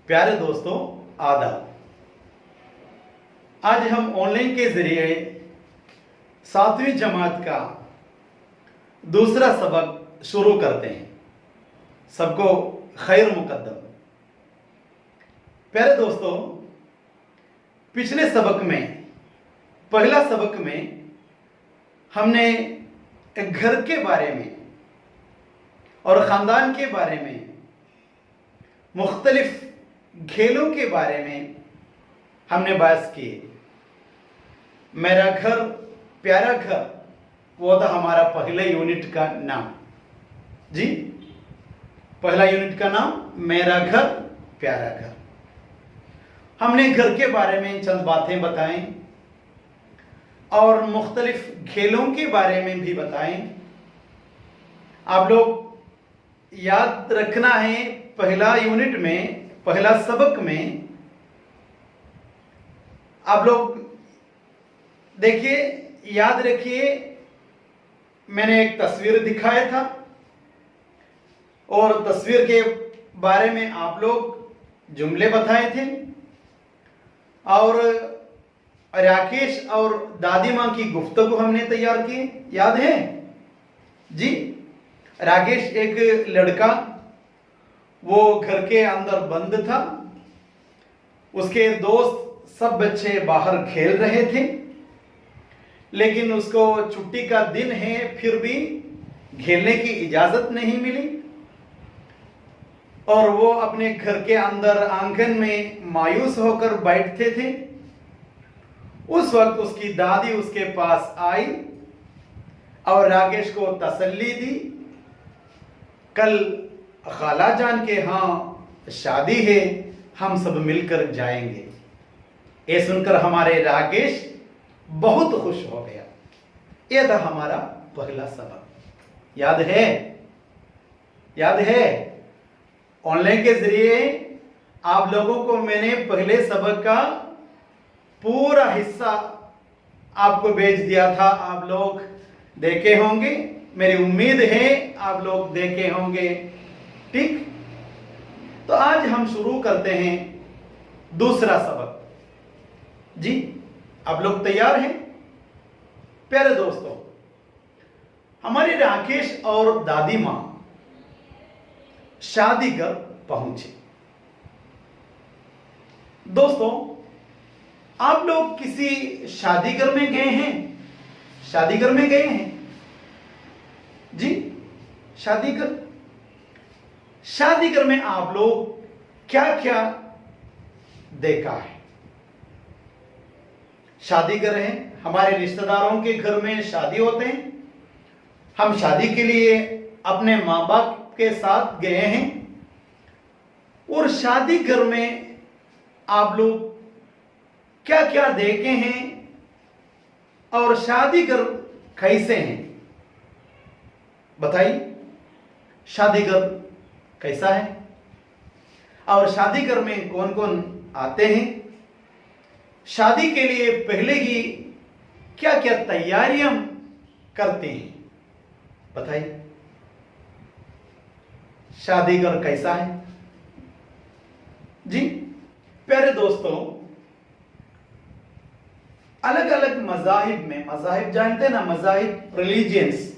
प्यारे दोस्तों, आदाब। आज हम ऑनलाइन के जरिए 7वीं जमात का दूसरा सबक शुरू करते हैं। सबको खैर मुकद्दम। प्यारे दोस्तों, पिछले सबक में, पहला सबक में हमने घर के बारे में और ख़ानदान के बारे में, मुख्तलिफ खेलों के बारे में हमने बात की। मेरा घर प्यारा घर, वो था हमारा पहले यूनिट का नाम। जी, पहला यूनिट का नाम मेरा घर प्यारा घर। हमने घर के बारे में चंद बातें बताएं और मुख्तलिफ खेलों के बारे में भी बताएं। आप लोग याद रखना है, पहला यूनिट में, पहला सबक में आप लोग देखिए, याद रखिए, मैंने एक तस्वीर दिखाया था और तस्वीर के बारे में आप लोग जुमले बताए थे और राकेश और दादी माँ की गुफ्तगू हमने तैयार की, याद है जी। राकेश एक लड़का, वो घर के अंदर बंद था, उसके दोस्त सब बच्चे बाहर खेल रहे थे, लेकिन उसको छुट्टी का दिन है फिर भी खेलने की इजाजत नहीं मिली और वो अपने घर के अंदर आंगन में मायूस होकर बैठते थे। उस वक्त उसकी दादी उसके पास आई और राकेश को तसल्ली दी, कल खाला जान के यहाँ शादी है, हम सब मिलकर जाएंगे। ये सुनकर हमारे राकेश बहुत खुश हो गया। यह था हमारा पहला सबक। याद है? याद है? ऑनलाइन के जरिए आप लोगों को मैंने पहले सबक का पूरा हिस्सा आपको भेज दिया था। आप लोग देखे होंगे, मेरी उम्मीद है आप लोग देखे होंगे। ठीक, तो आज हम शुरू करते हैं दूसरा सबक। जी, आप लोग तैयार हैं? प्यारे दोस्तों, हमारे राकेश और दादी माँ शादी कर पहुंचे। दोस्तों, आप लोग किसी शादी घर में गए हैं? शादी घर में गए हैं जी? शादी घर में आप लोग क्या क्या देखा है? शादी घर है, हमारे रिश्तेदारों के घर में शादी होते हैं। हम शादी के लिए अपने माँ बाप के साथ गए हैं और शादी घर में आप लोग क्या क्या देखे हैं और शादी घर कैसे हैं, बताइए। शादी घर कैसा है और शादी घर में कौन कौन आते हैं? शादी के लिए पहले ही क्या क्या तैयारियां करते हैं, बताइए। शादी घर कैसा है जी? प्यारे दोस्तों, अलग अलग मज़ाहिब में, मज़ाहिब जानते ना, मज़ाहिब, रिलीजियंस,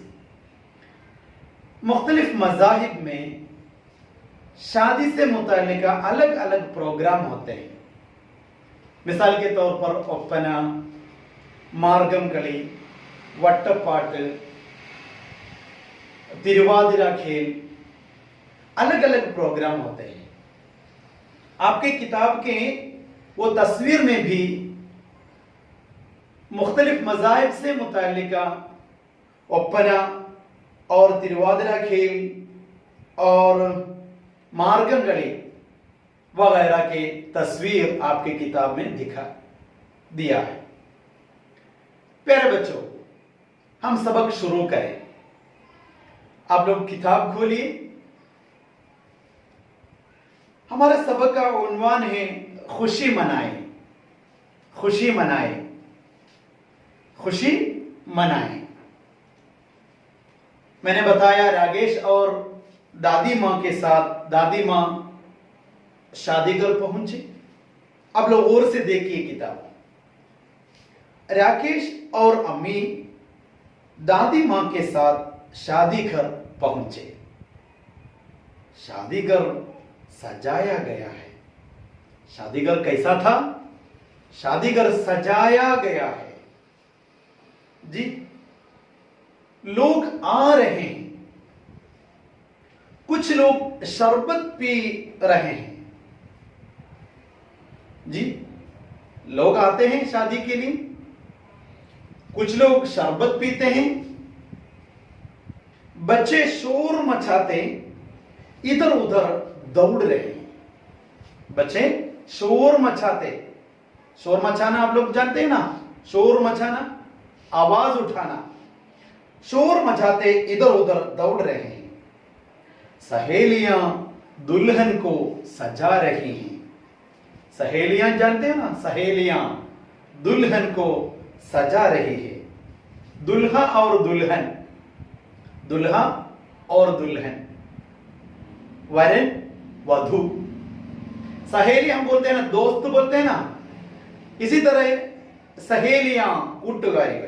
मुख्तलिफ मज़ाहिब में शादी से मुताल्लिक़ अलग अलग प्रोग्राम होते हैं। मिसाल के तौर पर ओप्पना, मार्गम कली, वट्टपाट, तिरुवादिरा खेल, अलग अलग प्रोग्राम होते हैं। आपके किताब के वो तस्वीर में भी मुख्तलिफ मज़ाहिब से मुताल्लिक़ ओप्पना और तिरुवादिरा खेल और मार्गम गली वगैरह के तस्वीर आपके किताब में दिखा दिया है। प्यारे बच्चों, हम सबक शुरू करें। आप लोग किताब खोलिए। हमारे सबक का उन्वान है खुशी मनाए, खुशी मनाए, खुशी मनाए। मैंने बताया राकेश और दादी माँ के साथ, दादी माँ शादी घर पहुंचे। अब लोग और से देखिए किताब। राकेश और अम्मी दादी मां के साथ शादी घर पहुंचे। शादी घर सजाया गया है। शादी घर कैसा था? शादी घर सजाया गया है जी। लोग आ रहे हैं, कुछ लोग शरबत पी रहे हैं जी। लोग आते हैं शादी के लिए, कुछ लोग शरबत पीते हैं। बच्चे शोर मचाते इधर उधर दौड़ रहे हैं। बच्चे शोर मचाते, शोर मचाना आप लोग जानते हैं ना, शोर मचाना, आवाज उठाना। शोर मचाते इधर उधर दौड़ रहे हैं। सहेलियां दुल्हन को सजा रही हैं। सहेलियां जानते हैं ना, सहेलियां दुल्हन को सजा रही है। दुल्हा और दुल्हन, दुल्हा और दुल्हन, वरन वधू। सहेली हम बोलते हैं ना, दोस्त बोलते हैं ना, इसी तरह सहेलियां गुट्टगारी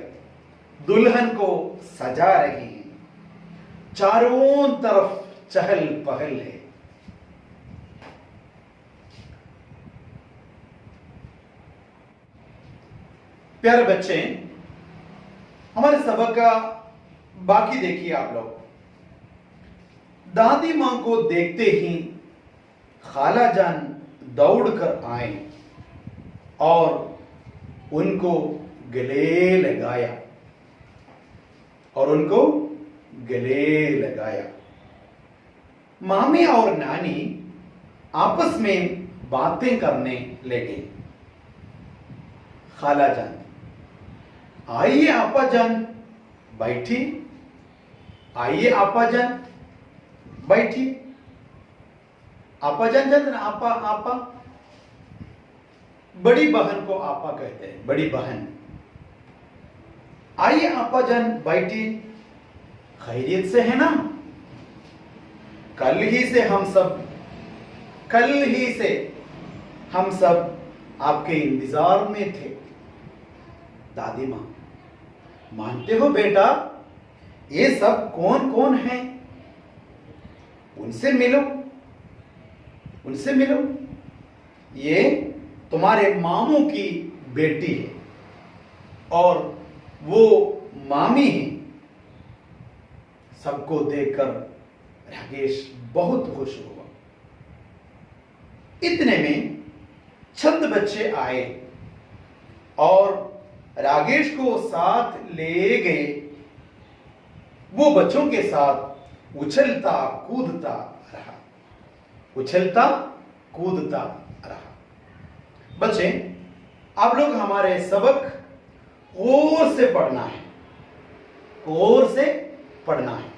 दुल्हन को सजा रही हैं। चारों तरफ चहल पहल है। प्यारे बच्चे, हमारे सबक का बाकी देखिए आप लोग। दादी मां को देखते ही खाला जान दौड़कर आए और उनको गले लगाया, और उनको गले लगाया। मामी और नानी आपस में बातें करने लगे। खाला जान, आइए आपा जान बैठी, आइए आपा जान बैठी। आपा जान जानते ना, आपा, आपा बड़ी बहन को आपा कहते हैं, बड़ी बहन। आइए आपा जान बैठी, खैरियत से है ना? कल ही से हम सब आपके इंतजार में थे। दादी मां, मानते हो बेटा, ये सब कौन कौन है? उनसे मिलो, उनसे मिलो। ये तुम्हारे मामू की बेटी है और वो मामी है। सबको देखकर राकेश बहुत खुश हुआ। इतने में चंद बच्चे आए और राकेश को साथ ले गए। वो बच्चों के साथ उछलता कूदता रहा, उछलता कूदता रहा। बच्चे, आप लोग हमारे सबक गौर से पढ़ना है, गौर से पढ़ना है।